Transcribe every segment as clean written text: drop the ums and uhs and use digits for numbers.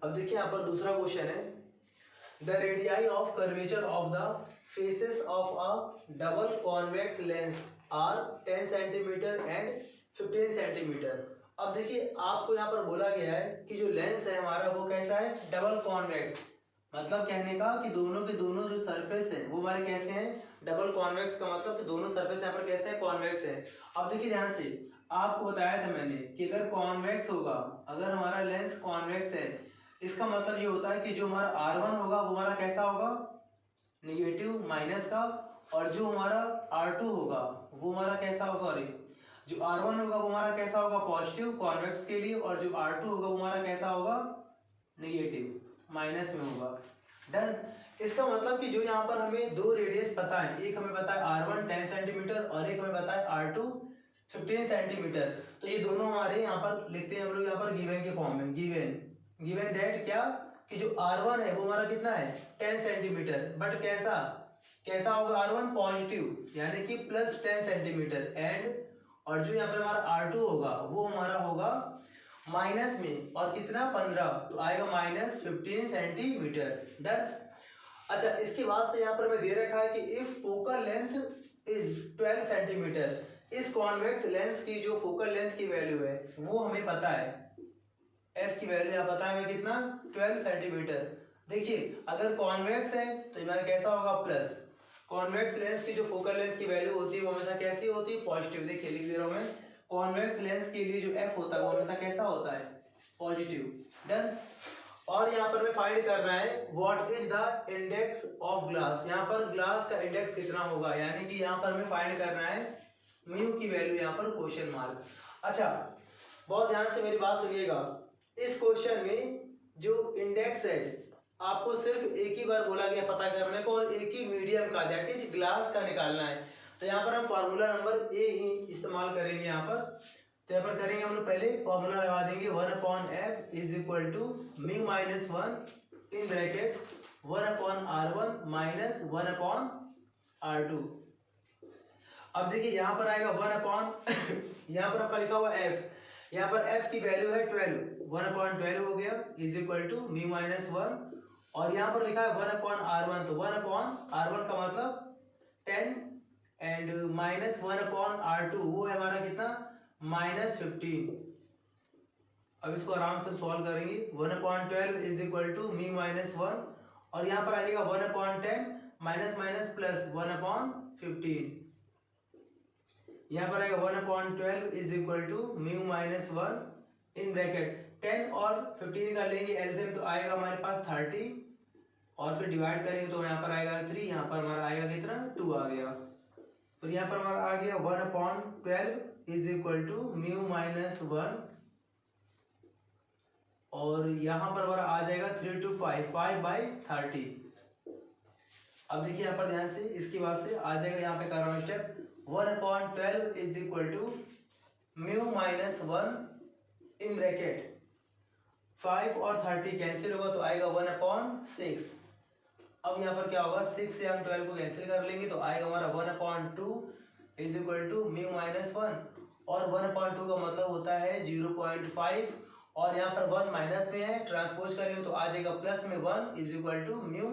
अब देखिए यहाँ पर दूसरा क्वेश्चन है, the radii of curvature of the faces of a double convex lens are 10 centimetre and 15 centimetre. अब देखिए आपको यहाँ पर बोला गया है कि जो लेंस है हमारा वो कैसा है, डबल कॉन्वेक्स। मतलब कहने का कि दोनों के दोनों जो सरफेस है वो हमारे कैसे हैं, डबल कॉन्वेक्स का मतलब कि दोनों सरफेस यहाँ पर कैसे हैं, कॉन्वेक्स है। अब देखिए ध्यान से, आपको बताया था मैंने कि अगर कॉन्वेक्स होगा, अगर हमारा लेंस कॉन्वेक्स है, इसका मतलब ये होता है कि जो हमारा R1 होगा वो हमारा कैसा होगा, नेगेटिव माइनस का, और जो हमारा R2 होगा वो हमारा कैसा होगा, सॉरी जो R1 होगा वो हमारा कैसा होगा, पॉजिटिव कॉन्वेक्स के लिए, और जो R2 होगा वो हमारा कैसा होगा, नेगेटिव माइनस में होगा। डन। इसका मतलब कि जो यहाँ पर हमें दो रेडियस पता है, एक हमें पता है R1 10 सेंटीमीटर और एक हमें पता है R2 15 सेंटीमीटर, तो ये दोनों हमारे यहाँ पर लिखते हैं हम लोग यहाँ पर गिवन के फॉर्म में, गिवन दैट क्या कि जो R1 है वो हमारा कितना है 10 सेंटीमीटर, बट कैसा होगा R1 पॉजिटिव यानी कि प्लस 10 सेंटीमीटर, एंड और जो यहाँ पर हमारा R2 होगा वो हमारा होगा माइनस में, और कितना 15, तो आएगा माइनस 15 सेंटीमीटर। डन। अच्छा, इसके बाद से यहाँ पर मैं दे रखा है कि if focal length is 12 centimetre, इस कॉन्वेक्स लेंस की जो फोकल लेंथ की वैल्यू है वो हमें पता है, एफ की वैल्यू यहाँ पता है हमें कितना 12 सेंटीमीटर। देखिए अगर कॉन्वेक्स है तो हमारा कैसा होगा प्लस, कॉन्वेक्स लेंस की जो फोकल लेंथ की वैल्यू होती है वो हमेशा कैसी होती है, पॉजिटिव। देखिए लिख दे रहा हूँ मैं, कॉन्वेक्स लेंस के लिए जो एफ होता है वो हमेशा कैसा होता है, पॉजिटिव। डन। और यहाँ पर मैं फाइंड कर रहा है what is the index of glass, यहाँ पर ग्लास का इंडेक्स कितना होगा, यानी कि यहाँ पर हमें फाइंड करना है म्यू की वैल्यू, यहाँ पर क्वेश्चन मार्क। अच्छा बहुत ध्यान से मेरी बात सुनिएगा, इस क्वेश्चन में जो इंडेक्स है आपको सिर्फ एक ही बार बोला गया पता करने को, और एक ही मीडियम का दैट इज ग्लास का निकालना है। तो यहाँ पर हम फार्मूला नंबर ए ही इस्तेमाल करेंगे यहाँ पर। तो यहाँ पर करेंगे हम लोग, पहले फार्मूला लगा देंगे 1/f is equal to mu minus 1 in bracket 1/r1 minus 1/r2। अब देखिए यहाँ पर आएगा 1 यहाँ पर आपका लिखा हुआ f, यहाँ पर f की वैल्यू है 12, 1/12 हो गया is equal to mu minus 1, और यहाँ पर लिखा है 1/r1, तो 1/r1 का मतलब 10, एंड माइनस 1/r2 वो है हमारा कितना माइनस 15। अब इसको आराम से सॉल्व करेंगे, 1/12 is equal to mu minus 1, और यहाँ पर आ जाएगा 1/10 माइनस माइनस प्लस 1/15, यहाँ पर आएगा 1/12 is equal to mu minus 1 in bracket 10 और 15 का लेंगे एलसीएम, तो आएगा हमारे पास 30, और फिर डिवाइड करेंगे तो यहाँ पर आएगा 3, यहाँ पर हमारा आएगा कितना 2 आ गया, तो यहाँ पर हमारा आ गया 1/12 is equal to mu minus 1, और यहाँ पर हमारा आ जाएगा 3 to 5/30। अब देखिए यहाँ पर ध्यान से, इसके बाद से आ जाएगा यहाँ पे कर रहा हूँ step, 1/12 is equal to mu minus 1 in bracket 5 और 30 कैंसिल होगा तो आएगा 1/6। अब यहाँ पर क्या होगा, 6 से हम 12 को कैंसिल कर लेंगे तो आएगा हमारा 1/2 is equal to mu minus 1, और 1/2 का मतलब होता है 0.5, और यहाँ पर 1 माइनस में है, ट्रांसपोज करेंगे तो आ जाएगा प्लस में 1 इज इक्वल टू म्यू,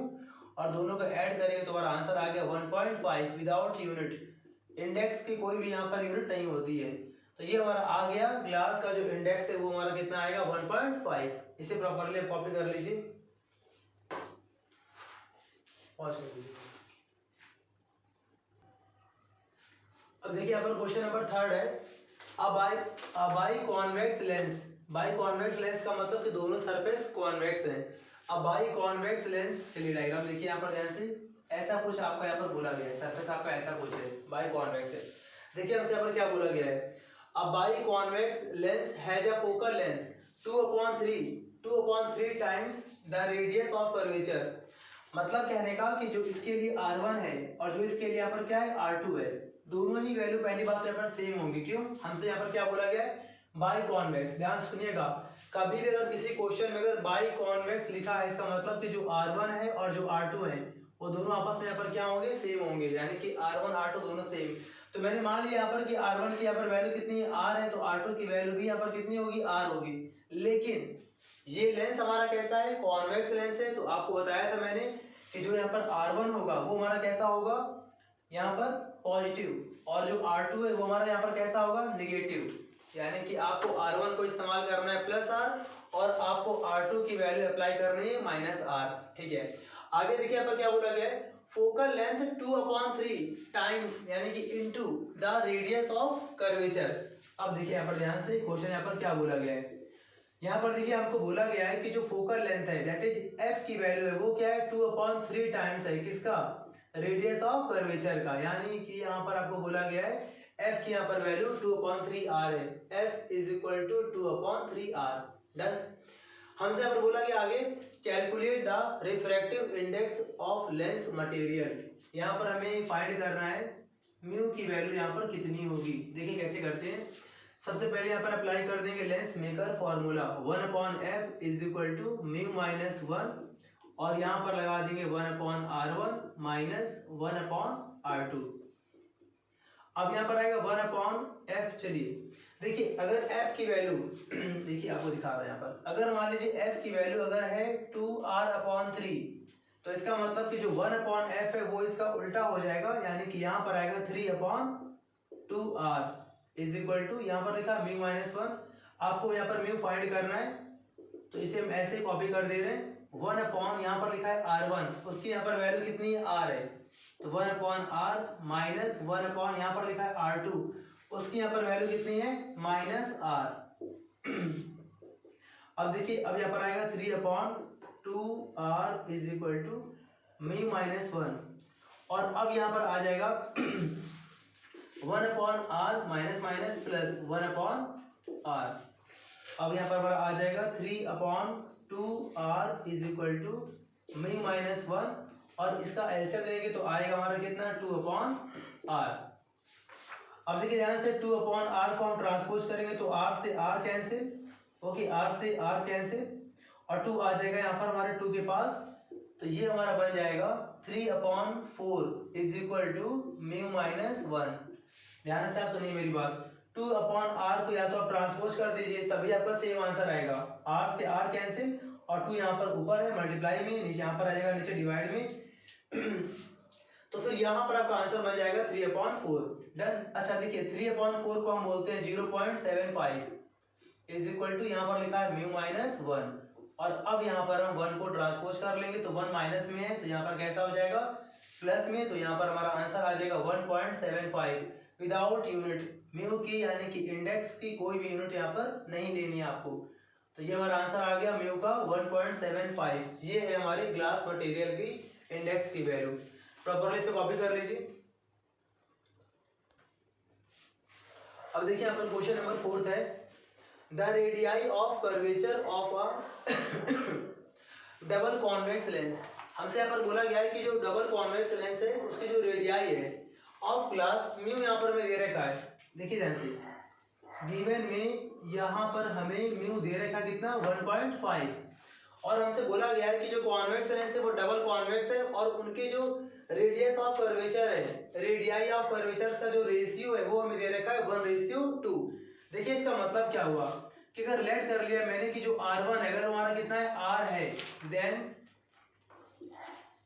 और दोनों का ऐड करेंगे तो हमारा आंसर आ गया 1.5 विदाउट यूनिट। इंडेक्स की कोई भी यहाँ पर यूनिट नहीं होती है, तो ये हमारा आ गया ग्लास का जो इंडेक्स है वो हमारा कितना आएगा 1.5। इसे प्रॉपरली कॉपी कर लीजिए, पॉज कर दीजिए। अब देखिए यहाँ पर क्वेश्चन नंबर 3 है, by convex lens, by convex lens का मतलब कि दोनों सरफेस कॉन्वेक्स हैं। अब बाई कॉन्वेक्स लेंस, चलिए डायग्राम देखिए यहाँ पर ध्यान से, ऐसा कुछ आपका यहाँ पर बोला गया है, सरफेस आपका ऐसा कुछ है, बाई कॉन्वेक्स है। देखिए हमसे यहाँ पर क्या बोला गया है, अब by convex lens has a focal length 2/3 times the radius of curvature. मतलब कहने का कि जो इसके लिए R1 है और जो इसके लिए यहाँ पर क्या है R2 है, दोनों ही वैल्यू पहली बात यहाँ पर सेम होंगी। क्यों, हमसे यहाँ पर क्या बोला गया है बाई कॉन्वेक्स। ध्यान सुनिएगा, कभी भी अगर किसी क्वेश्चन में अगर बाई कॉन्वेक्स लिखा है इसका मतलब कि जो R1 है और जो R2 है वो दोनों आपस में यहाँ पर क्या होंगे, सेम होंगे, यानी कि R1 R2 दोनों सेम। तो मैंने मान लिया यहाँ पर कि R1 की यहाँ पर वैल्यू कितनी है R है, तो R2 की वैल्यू भी यहाँ पर कितनी होगी R होगी। लेकिन ये लेंस हमारा कैसा है, कॉन्वेक्स लेंस है। तो आपको बताया था मैंने कि जो यहाँ पर R1 होगा वो हमारा कैसा होगा, यहाँ पर पॉजिटिव, और जो R2 है वो हमारा यहाँ पर कैसा होगा, निगेटिव। यानी कि आपको R1 को इस्तेमाल करना है +R और आपको R2 की वैल्यू अप्लाई करनी है -R। ठीक है, आगे देखिए यहाँ पर क्या बोला गया है, फोकल लेंथ 2/3 टाइम्स यानी कि into the radius of curvature. अब देखिए यहाँ पर ध्यान से क्वेश्चन यहाँ पर क्या बोला गया है, यहाँ पर देखिए आपको बोला गया है कि जो फोकल लेंथ है दैट इज एफ की वैल्यू है वो क्या है, 2/3 टाइम्स है किसका, रेडियस ऑफ कर्वेचर का। यानी कि यहाँ पर आपको बोला गया है एफ की यहाँ पर वैल्यू 2/3r है, F is equal to 2/3r। Done. हमसे यहाँ पर बोला गया आगे calculate the refractive index of lens material. यहाँ पर हमें फाइंड करना है म्यू की वैल्यू यहाँ पर कितनी होगी। देखिए कैसे करते हैं, सबसे पहले यहाँ पर अप्लाई कर देंगे lens maker formula 1/f is equal to mu -1 और यहाँ पर लगा देंगे 1/r1 -1/r2। अब यहाँ पर आएगा 1/f। चलिए देखिए अगर f की वैल्यू देखिए आपको दिखा रहा है यहाँ पर, अगर मान लीजिए f की वैल्यू अगर है 2r/3 तो इसका मतलब कि जो 1/f है वो इसका उल्टा हो जाएगा, यानी कि यहाँ पर आएगा 3/2r इज इक्वल टू, यहाँ पर लिखा म्यू -1। आपको यहाँ पर म्यू फाइंड करना है तो इसे हम ऐसे कॉपी कर दे रहे हैं, 1/ यहाँ पर लिखा है r1, उसकी यहाँ पर वैल्यू कितनी है, r है, तो 1/r माइनस 1/ यहाँ पर लिखा है r2, उसकी यहाँ पर वैल्यू कितनी है, -r। अब देखिए अब यहाँ पर आएगा 3/2r is equal to mu -1 और अब यहाँ पर आ जाएगा 1/r minus minus plus 1/r। अब यहाँ पर आ जाएगा 3/2r is equal to mu -1 और इसका एलसीएम लेंगे तो आएगा हमारा कितना, 2/r। अब देखिए ध्यान से 2/r को हम ट्रांसपोज करेंगे तो r से r कैंसिल, ओके, r से r कैंसिल और 2 आ जाएगा यहाँ पर हमारे 2 के पास, तो ये हमारा बन जाएगा 3/4 इज इक्वल टू म्यू -1। ध्यान से आप सुनिए मेरी बात, 2/r को या तो आप ट्रांसपोज कर दीजिए तभी आपका सेम आंसर आएगा, r से r कैंसिल और 2 यहाँ पर ऊपर है मल्टीप्लाई में, नीचे यहाँ पर आ जाएगा नीचे डिवाइड में तो फिर यहाँ पर आपका आंसर बन जाएगा 3/4। डन। अच्छा देखिए 3/4 को हम बोलते हैं 0.75 इज इक्वल टू, यहाँ पर लिखा है म्यू -1 और अब यहाँ पर हम 1 को ट्रांसपोज कर लेंगे तो 1 माइनस में है तो यहाँ पर कैसा हो जाएगा, प्लस में, तो यहाँ पर हमारा आंसर आ जाएगा 1.75 विदाउट यूनिट। म्यू की यानी कि इंडेक्स की कोई भी यूनिट यहाँ पर नहीं लेनी है आपको, तो ये हमारा आंसर आ गया म्यू का 1.75। ये है हमारी ग्लास मटेरियल की इंडेक्स की वैल्यू। प्रॉपरली से कॉपी कर लीजिए। अब देखिए यहाँ पर क्वेश्चन नंबर 4 है, the radii of curvature of a double convex lens. हमसे यहाँ पर बोला गया है कि जो डबल कॉन्वेक्स लेंस है उसकी जो रेडियाई है ऑफ ग्लास म्यू यहाँ पर में दे रखा है। देखिए ध्यान से गिवन में यहाँ पर हमें म्यू दे रखा कितना, 1.5 और हमसे बोला गया है कि जो कॉन्वेक्स लेंस है वो डबल कॉन्वेक्स है और उनके जो रेडियस ऑफ कर्वेचर है, रेडियाई ऑफ कर्वेचर्स का जो रेशियो है वो हमें दे रखा है 1:2। देखिए इसका मतलब क्या हुआ कि अगर लेट कर लिया मैंने कि जो r1 है अगर हमारा कितना है, r है,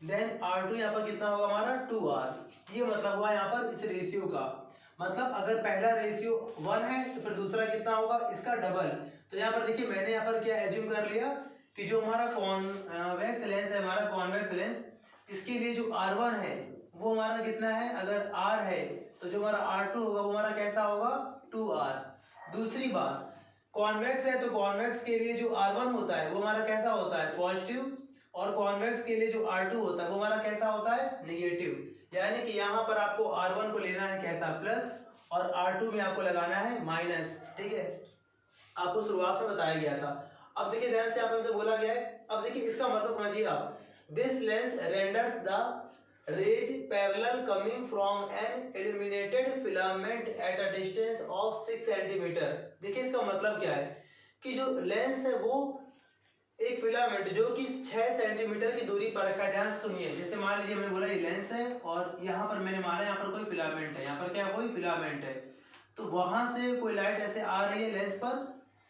देन r2 यहाँ पर कितना होगा हमारा 2r। ये मतलब हुआ यहाँ पर इस रेशियो का, मतलब अगर पहला रेशियो 1 है तो फिर दूसरा कितना होगा, इसका डबल। तो यहाँ पर देखिए मैंने यहाँ पर क्या एज्यूम कर लिया कि जो हमारा कॉन्वेक्स लेंस है, हमारा कॉन्वेक्स लेंस, इसके लिए जो r1 है वो हमारा कितना है, अगर r है तो जो हमारा r2 होगा वो हमारा कैसा होगा, 2r। दूसरी बात कॉन्वेक्स है तो कॉन्वेक्स के लिए जो r1 होता है वो हमारा कैसा होता है, पॉजिटिव, और कॉन्वेक्स के लिए जो r2 होता है वो हमारा कैसा होता है, नेगेटिव। यानी कि यहाँ पर आपको r1 को लेना है कैसा, प्लस, और r2 में आपको लगाना है माइनस। ठीक है, आपको शुरुआत में बताया गया था। अब देखिए ध्यान से आप हमसे बोला गया है, अब देखिए इसका मतलब समझिए आप, this lens renders the rays parallel coming from an illuminated filament at a distance of 6 centimetre. देखिए इसका मतलब क्या है कि जो लेंस है वो एक फिलामेंट जो कि 6 सेंटीमीटर की दूरी पर रखा है। ध्यान से सुनिए, जैसे मान लीजिए मैंने बोला ये लेंस है और यहाँ पर मैंने माना यहाँ पर कोई फिलामेंट है, यहाँ पर क्या कोई फिलामेंट है, तो वहां से कोई लाइट ऐसे आ रही है लेंस पर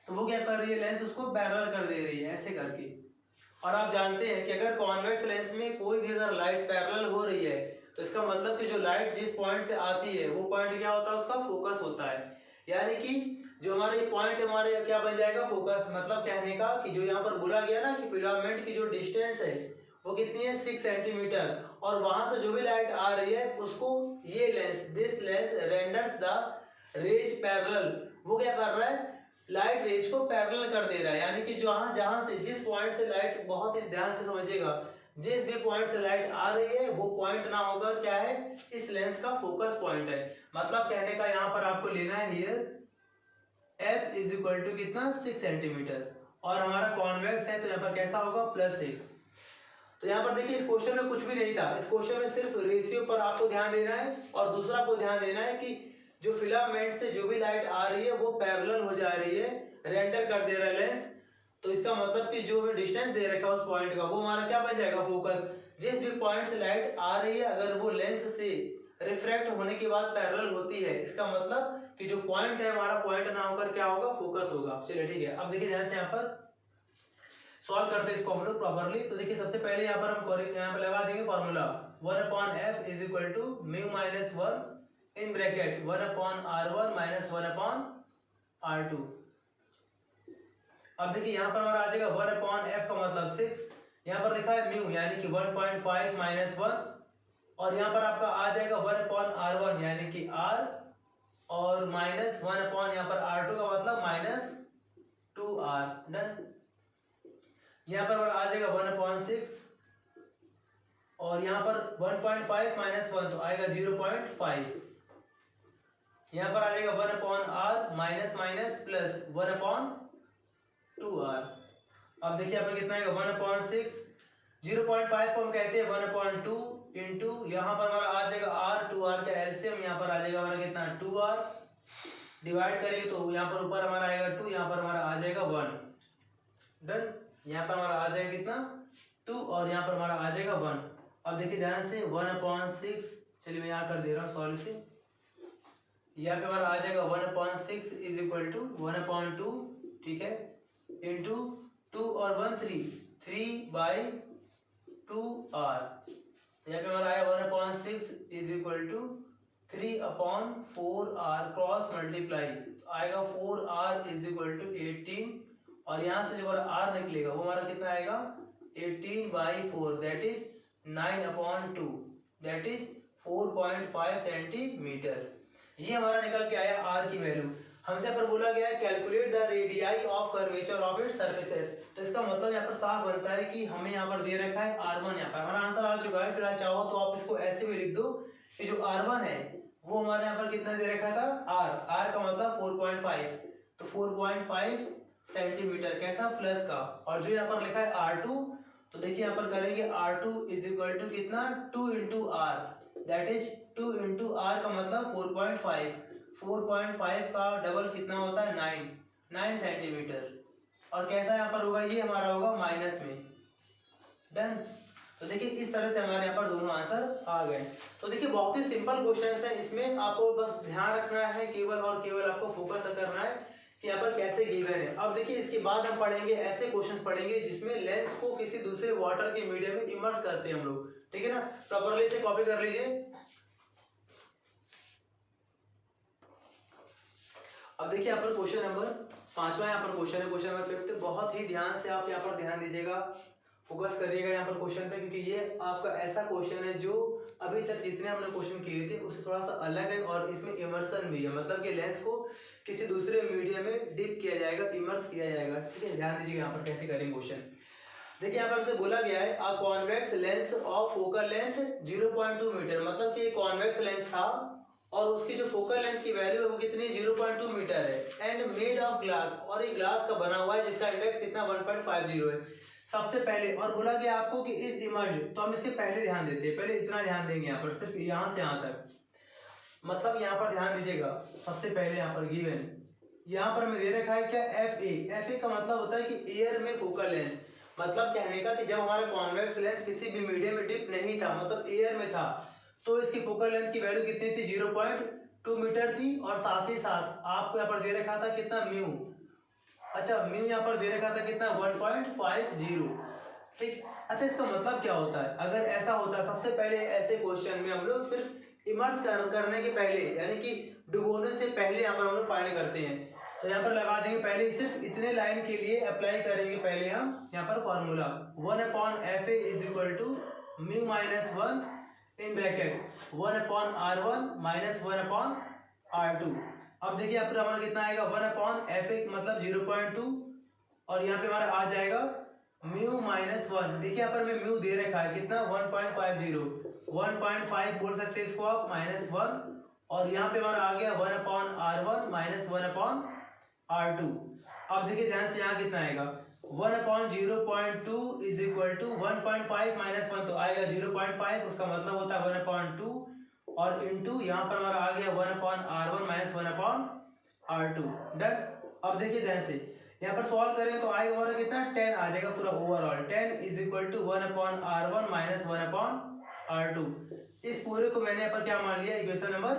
तो वो क्या कर रही है, लेंस उसको पैरेलल कर दे रही है ऐसे करके। और आप जानते हैं कि अगर कॉन्वेक्स लेंस में कोई भी अगर लाइट पैरेलल हो रही है तो इसका मतलब कि जो लाइट जिस पॉइंट से आती है वो पॉइंट क्या होता है, उसका फोकस होता है। यानी कि जो हमारे पॉइंट हमारे क्या बन जाएगा, फोकस। मतलब कहने का कि जो यहाँ पर बोला गया ना कि फिलामेंट की जो डिस्टेंस है वो कितनी है, 6 सेंटीमीटर, और वहां से जो भी लाइट आ रही है उसको ये lens, this lens renders the rays parallel, वो क्या कर रहा है, लाइट रेज को पैरेलल कर दे रहा है। यानी कि जहां जहां से जिस पॉइंट से लाइट, बहुत ही ध्यान से समझिएगा, जिस भी पॉइंट से लाइट आ रही है वो पॉइंट ना होगा क्या है, इस लेंस का फोकस पॉइंट है। मतलब कहने का यहाँ पर आपको लेना है here f is equal to कितना, 6 सेंटीमीटर, और हमारा कॉन्वेक्स है तो यहाँ पर कैसा होगा, +6। तो यहाँ पर देखिए इस क्वेश्चन में कुछ भी नहीं था, इस क्वेश्चन में सिर्फ रेशियो पर आपको ध्यान देना है, और दूसरा आपको ध्यान देना है कि जो फिलामेंट से जो भी लाइट आ रही है वो पैरेलल हो जा रही है, रेंडर कर दे रहा है लेंस। तो इसका मतलब कि जो भी डिस्टेंस दे रखा है उस पॉइंट का वो हमारा क्या बन जाएगा, फोकस। जिस भी पॉइंट से लाइट आ रही है अगर वो लेंस से रिफ्रैक्ट होने के बाद पैरेलल होती है, इसका मतलब कि जो पॉइंट है हमारा पॉइंट ना होकर क्या होगा, फोकस होगा। चलिए ठीक है, अब देखिए ध्यान से यहाँ पर सॉल्व करते हैं इसको हम लोग प्रॉपर्ली। तो देखिए सबसे पहले यहाँ पर हम यहाँ पर लगा देंगे formula 1/f is equal to mu minus 1 in bracket 1/r1 minus 1/r2। अब देखिए यहाँ पर हमारा आ जाएगा 1/f का मतलब 6, यहाँ पर लिखा है म्यू यानी कि 1.5 माइनस 1, और यहाँ पर आपका आ जाएगा 1/r1 यानी कि r, और माइनस 1/ यहाँ पर r2 का मतलब -2r। डन। यहाँ पर आ जाएगा 1/6, और यहाँ पर 1.5 माइनस 1 तो आएगा 0.5। यहाँ पर आ जाएगा 1/r minus minus plus 1/2r। अब देखिए यहाँ पर कितना आएगा 1/6, 0.5 को हम कहते हैं 1/2 इंटू यहाँ पर हमारा आ जाएगा r, 2r का एलसीएम यहाँ पर आ जाएगा हमारा कितना 2r, डिवाइड करेंगे तो यहाँ पर ऊपर हमारा आएगा 2, यहाँ पर हमारा आ जाएगा 1। डन। यहाँ पर हमारा आ जाएगा कितना 2, और यहाँ पर हमारा आ जाएगा 1। अब देखिए ध्यान से 1/6, चलिए मैं यहाँ कर दे रहा हूँ सॉल्व से। यहाँ पे हमारा आ जाएगा 1/6 इज इक्वल टू 1/2, ठीक है, इंटू 2 और 1 3/2r। यहाँ पे हमारा आया 1/6 is equal to 3/4r cross multiply आएगा 4r इज इक्वल टू 18, और यहाँ से जो हमारा r निकलेगा वो हमारा कितना आएगा 18/4 that is 9/2 that is 4.5 centimetre. ये हमारा निकल के आया r की वैल्यू। हमसे पर बोला गया है calculate the radii of curvature of its surfaces. तो इसका मतलब यहाँ पर साफ बनता है कि हमें यहाँ पर दे रखा है r1, यहाँ पर हमारा आंसर आ चुका है। फिलहाल चाहो तो आप इसको ऐसे भी लिख दो कि जो r1 है वो हमारे यहाँ पर कितना दे रखा था, r का मतलब 4.5, तो 4.5 सेंटीमीटर कैसा, प्लस का, और जो यहाँ पर लिखा है r2, तो देखिए यहाँ पर करेंगे r2 इज इक्वल टू कितना 2 into r that is 2 into r का मतलब 4.5 का डबल कितना होता है 9 सेंटीमीटर, और कैसा यहाँ पर होगा, ये हमारा होगा माइनस में। डन। तो देखिए इस तरह से हमारे यहाँ पर दोनों आंसर आ गए। तो देखिए बहुत ही सिंपल क्वेश्चन है, इसमें आपको बस ध्यान रखना है केवल और केवल आपको फोकस करना है कि यहाँ पर कैसे गिवन है। अब देखिए इसके बाद हम पढ़ेंगे ऐसे क्वेश्चंस पढ़ेंगे जिसमें लेंस को किसी दूसरे वाटर के मीडियम में इमर्स करते हैं हम लोग, ठीक है ना। प्रॉपर्ली से कॉपी कर लीजिए। अब देखिए यहाँ पर क्वेश्चन नंबर 5वां यहाँ पर क्वेश्चन है, क्वेश्चन नंबर 5। बहुत ही ध्यान से आप यहाँ पर ध्यान दीजिएगा, फोकस करिएगा यहाँ पर क्वेश्चन पे, क्योंकि ये आपका ऐसा क्वेश्चन है जो अभी तक जितने हमने क्वेश्चन किए थे उससे थोड़ा सा अलग है, और इसमें इमर्सन भी है, मतलब कि लेंस को किसी दूसरे मीडियम में डिप किया जाएगा, इमर्स किया जाएगा, ठीक है। ध्यान दीजिएगा यहाँ पर कैसे करेंगे क्वेश्चन। देखिए यहाँ पर हमसे बोला गया है a convex lens of focal length 0.2 metre, मतलब कि कॉन्वेक्स लेंस था और उसकी जो फोकल लेंथ की वैल्यू है वो कितनी 0.2 मीटर है, एंड मेड ऑफ ग्लास, और ये ग्लास का बना हुआ है जिसका इंडेक्स कितना 1.50 है। सबसे पहले और बोला गया आपको कि इस इमेज, तो हम इसके पहले ध्यान देते हैं, पहले इतना ध्यान देंगे यहाँ पर, सिर्फ यहाँ से यहाँ तक, मतलब यहाँ पर ध्यान दीजिएगा। सबसे पहले यहाँ पर गिवन, यहाँ पर हमें दे रखा है क्या FA का मतलब होता है कि एयर में फोकल लेंथ, मतलब कहने का कि जब हमारा कॉन्वेक्स लेंस किसी भी मीडियम में डिप नहीं था, मतलब एयर में था, तो इसकी फोकल लेंथ की वैल्यू कितनी थी 0.2 मीटर थी, और साथ ही साथ आपको यहाँ पर दे रखा था कितना म्यू, अच्छा म्यू यहाँ पर दे रखा था कितना 1.50, ठीक। अच्छा इसका मतलब क्या होता है, अगर ऐसा होता है सबसे पहले ऐसे क्वेश्चन में हम लोग सिर्फ इमर्स करने के पहले यानी कि डुबोने से पहले यहाँ पर हम लोग फाइंड करते हैं। तो यहाँ पर लगा देंगे पहले सिर्फ इतने लाइन के लिए अप्लाई करेंगे पहले हम यहाँ पर formula 1/FA is equal to mu minus 1 in bracket 1/R1 minus 1/R2। अब देखिए यहाँ पर हमारा कितना आएगा 1/FA मतलब 0.2 और यहाँ पे हमारा आ जाएगा म्यू माइनस 1। देखिए यहाँ पर मैं म्यू दे रखा है कितना 1.50, 1.5 बोल सकते हैं इसको आप माइनस 1 और यहाँ पे हमारा आ गया 1/R1 माइनस 1/R2। अब देखिए ध्यान से यहाँ कितना आएगा 1/0.2 इज इक्वल टू 1.5 माइनस 1 तो आएगा 0.5, उसका मतलब होता है 1/2 और इंटू यहाँ पर हमारा आ गया 1/R1 माइनस 1/R2। डन। अब देखिए ध्यान से यहाँ पर सॉल्व करेंगे तो आएगा हमारा कितना 10 आ जाएगा पूरा overall 10 is equal to 1/R1 minus 1/R2। इस पूरे को मैंने यहाँ पर क्या मान लिया इक्वेशन नंबर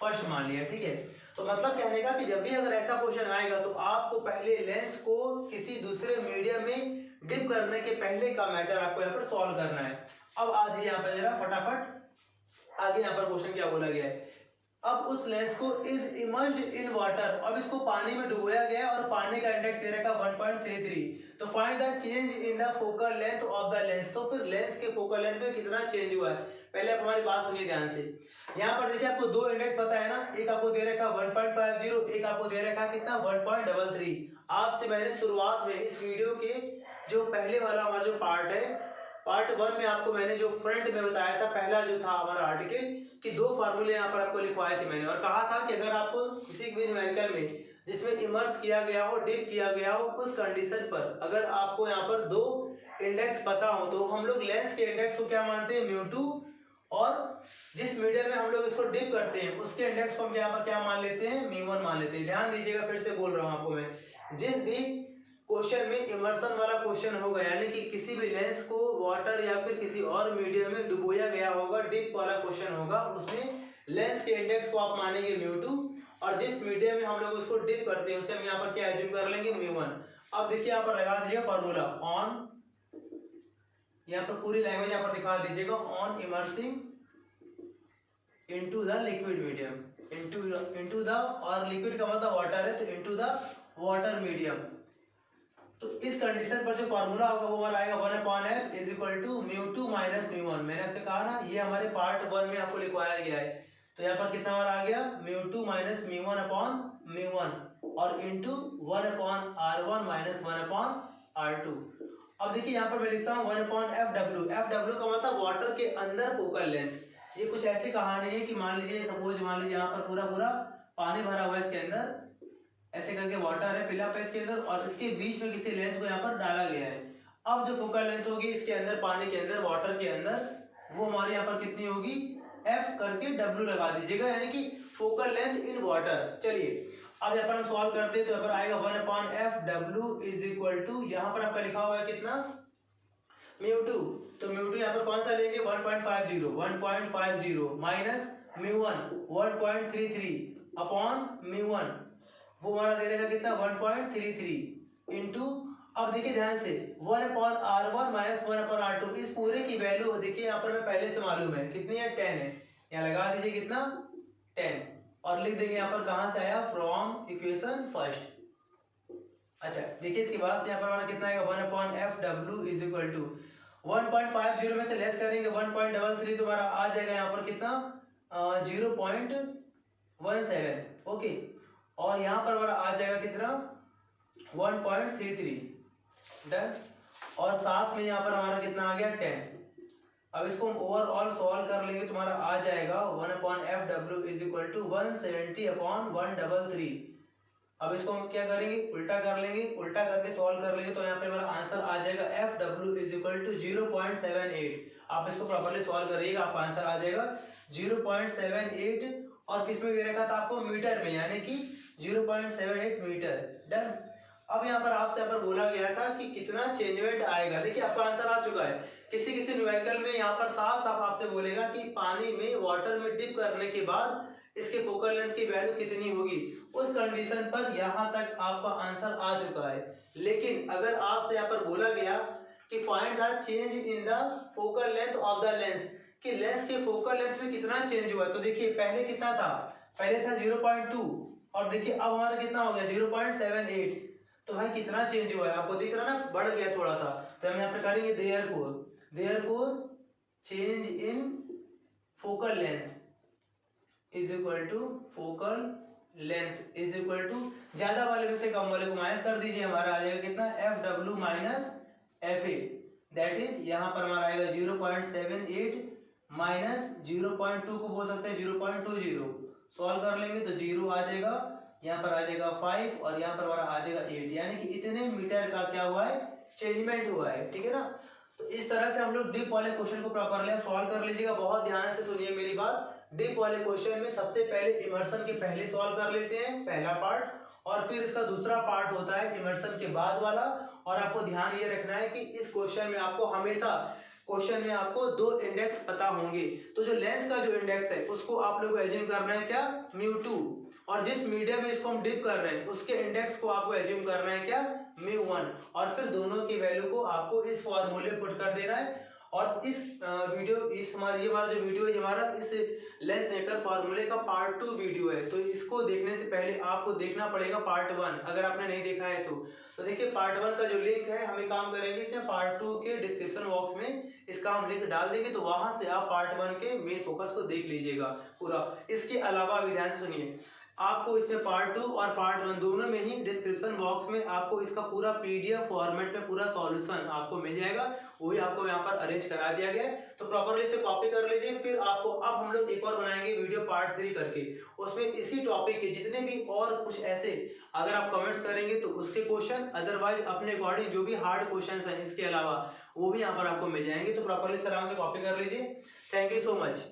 फर्स्ट मान लिया, ठीक है। तो मतलब कहने का कि जब भी अगर ऐसा क्वेश्चन आएगा तो आपको पहले लेंस को किसी दूसरे मीडियम में डिप करने के पहले का मैटर आपको यहाँ पर सॉल्व करना है। अब आ जाइए यहाँ पर जरा फटाफट आगे यहाँ पर क्वेश्चन क्या बोला गया है। अब उस लेंस को इज इमर्ज्ड इन वाटर, अब इसको पानी में डुबोया गया और पानी का इंडेक्स दे रखा 1.33। तो find the change in the focal length of the lens. तो फिर लेंस के फोकल लेंथ में कितना चेंज हुआ है, पहले आप हमारी बात सुनिए ध्यान से। यहाँ पर देखिए आपको दो इंडेक्स पता है ना, एक आपको दे रखा 1.50, एक आपको दे रखा कितना 1.33। आपसे मैंने शुरुआत में इस वीडियो के जो पहले वाला हमारा जो पार्ट है पार्ट 1 में आपको मैंने जो फ्रंट में बताया था पहला जो था हमारा आर्टिकल कि दो फार्मूले यहाँ पर आपको लिखवाए थे मैंने और कहा था कि अगर आपको किसी भी न्यूमेरिकल में जिसमें इमर्स किया गया हो डिप किया गया हो उस कंडीशन पर अगर आपको यहाँ पर दो इंडेक्स पता हो तो हम लोग लेंस के इंडेक्स को क्या मानते हैं म्यू2 और जिस मीडियम में हम लोग इसको डिप करते हैं उसके इंडेक्स को हम यहाँ पर क्या मान लेते हैं म्यू1 मान लेते हैं। ध्यान दीजिएगा फिर से बोल रहा हूँ आपको मैं, जिस भी क्वेश्चन में इमर्सन वाला क्वेश्चन होगा यानी कि किसी भी लेंस को वाटर या फिर किसी और मीडियम में डुबोया गया होगा डिप वाला क्वेश्चन होगा उसमें लेंस के इंडेक्स को आप मानेंगे म्यू2 और जिस मीडियम में हम लोग उसको डिप करते हैं उसे हम यहाँ पर क्या एज्यूम कर लेंगे म्यू1। अब देखिए यहाँ पर लगा दीजिएगा फॉर्मूला ऑन, यहाँ पर पूरी लैंग्वेज यहाँ पर दिखा दीजिएगा on immersing into the liquid medium into the और लिक्विड का मतलब वाटर है तो इनटू द वाटर मीडियम। तो इस कंडीशन पर जो फार्मूला होगा वो हमारा आएगा 1/F इज इक्वल टू म्यू2 माइनस म्यू1। मैंने आपसे कहा ना ये हमारे पार्ट 1 में आपको लिखवाया गया है। तो यहाँ पर कितना हमारा आ गया म्यू2 माइनस म्यू1 अपॉन म्यू1 और इंटू 1/R1 माइनस 1/R2। अब देखिए यहाँ पर मैं लिखता हूँ 1/FW। FW का मतलब वाटर के अंदर फोकल लेंथ। ये कुछ ऐसी कहानी है कि मान लीजिए सपोज मान लीजिए यहाँ पर पूरा पानी भरा हुआ है इसके अंदर, ऐसे करके वाटर है फिलअप है इसके अंदर और इसके बीच में किसी लेंस को यहाँ पर डाला गया है। अब जो फोकल लेंथ होगी इसके अंदर पानी के अंदर वाटर के अंदर वो हमारे यहाँ पर कितनी होगी F करके W लगा दीजिएगा यानी कि फोकल लेंथ इन वाटर। चलिए अब यहाँ पर हम सॉल्व करते हैं तो यहाँ पर आएगा 1/FW इज इक्वल टू यहाँ पर आपका लिखा हुआ है कितना म्यू2। तो म्यू2 यहाँ पर कौन सा लेंगे 1.50 माइनस म्यू1 1.33 अपॉन म्यू1 वो हमारा दे देगा कितना 1.33 इंटू अब देखिए ध्यान से 1/R1 माइनस 1/R2। इस पूरे की वैल्यू देखिए यहाँ पर मैं पहले से मालूम है कितनी है 10 है, यहाँ लगा दीजिए कितना 10 और लिख देंगे यहाँ पर कहाँ से आया फ्रॉम इक्वेशन फर्स्ट। अच्छा देखिए इसके बाद से यहाँ पर हमारा कितना आएगा 1/FW इज इक्वल टू 1.50 में से लेस करेंगे 1.33 तो हमारा आ जाएगा यहाँ पर कितना 0.17 ओके और यहाँ पर हमारा आ जाएगा कितना 1.33 डन और साथ में यहाँ पर हमारा कितना आ गया 10। अब इसको हम ओवरऑल सॉल्व कर लेंगे तुम्हारा आ जाएगा 1/FW is equal to 170 upon 133। अब इसको हम क्या करेंगे उल्टा कर लेंगे, उल्टा करके सॉल्व कर लेंगे तो यहाँ पे हमारा आंसर आ जाएगा FW इज इक्वल टू 0.78। आप इसको प्रॉपर्ली सॉल्व करिएगा आपका आंसर आ जाएगा 0.78 और किस में दे रखा था आपको मीटर में यानी कि 0.78 मीटर डन। अब यहाँ पर आपसे यहाँ पर बोला गया था कि कितना चेंजमेंट आएगा। देखिए आपका आंसर आ चुका है। किसी किसी न्यूमेरिकल में यहाँ पर साफ साफ आपसे बोलेगा कि पानी में वाटर में डिप करने के बाद इसके फोकल लेंथ की वैल्यू कितनी होगी। उस कंडीशन पर यहाँ तक आपका आंसर आ चुका है। लेकिन अगर आपसे यहाँ पर बोला गया कि find the change in the focal length of the lens, कि लेंस के फोकल लेंथ में कितना चेंज हुआ है, तो देखिए पहले कितना था, पहले था 0.2 और देखिए अब हमारा कितना हो गया 0.78, तो भाई कितना चेंज हुआ है आपको दिख रहा है ना, बढ़ गया थोड़ा सा। तो हम यहाँ पे करेंगे therefore change in focal length is equal to focal length is equal to ज्यादा वाले में से कम वाले को माइनस कर दीजिए, हमारा आ जाएगा कितना FW minus FA, that is यहाँ पर हमारा आएगा 0.78 माइनस 0.2 को बोल सकते हैं 0.20, सॉल्व कर लेंगे तो 0 आ जाएगा, यहाँ पर आ जाएगा 5 और यहाँ पर हमारा आ जाएगा 8, यानी कि इतने मीटर का क्या हुआ है, चेंजमेंट हुआ है। ठीक है ना, तो इस तरह से हम लोग डिप वाले क्वेश्चन को प्रॉपरली सॉल्व कर लीजिएगा। बहुत ध्यान से सुनिए मेरी बात, डिप वाले क्वेश्चन में सबसे पहले इमर्शन के पहले सॉल्व कर लेते हैं पहला पार्ट, और फिर इसका दूसरा पार्ट होता है इमर्शन के बाद वाला। और आपको ध्यान ये रखना है कि इस क्वेश्चन में आपको हमेशा क्वेश्चन में आपको 2 इंडेक्स पता होंगे। तो जो लेंस का जो इंडेक्स है उसको आप लोगों को एज्यूम करना है क्या, μ2, और जिस मीडियम में इसको हम डिप कर रहे हैं उसके इंडेक्स को आपको एज्यूम करना है क्या, μ1, और फिर दोनों की वैल्यू को आपको इस फॉर्मूले पुट कर देना है। और इस वीडियो इस हमारा ये वाला जो वीडियो है हमारा इस लेंस मेकर फार्मूले का पार्ट 2 वीडियो है, तो इसको देखने से पहले आपको देखना पड़ेगा पार्ट 1, अगर आपने नहीं देखा है तो देखिए पार्ट 1 का जो लिंक है, हम एक काम करेंगे इसमें पार्ट 2 के डिस्क्रिप्शन बॉक्स में इसका हम लिंक डाल देंगे, तो वहां से आप पार्ट 1 के मेन फोकस को देख लीजिएगा पूरा। इसके अलावा भी ध्यान से सुनिए, आपको इसमें पार्ट 2 और पार्ट 1 दोनों में ही डिस्क्रिप्शन बॉक्स में आपको इसका पूरा PDF फॉर्मेट में पूरा सॉल्यूशन आपको मिल जाएगा, वो भी आपको यहाँ पर अरेंज करा दिया गया है, तो प्रॉपरली इसे कॉपी कर लीजिए। फिर आपको अब हम लोग एक और बनाएंगे वीडियो पार्ट 3 करके, उसमें इसी टॉपिक के जितने भी और कुछ ऐसे अगर आप कमेंट्स करेंगे तो उसके क्वेश्चन, अदरवाइज अपने अकॉर्डिंग जो भी हार्ड क्वेश्चन हैं इसके अलावा वो भी यहाँ पर आपको मिल जाएंगे, तो प्रॉपरली आराम से कॉपी कर लीजिए। Thank you so much.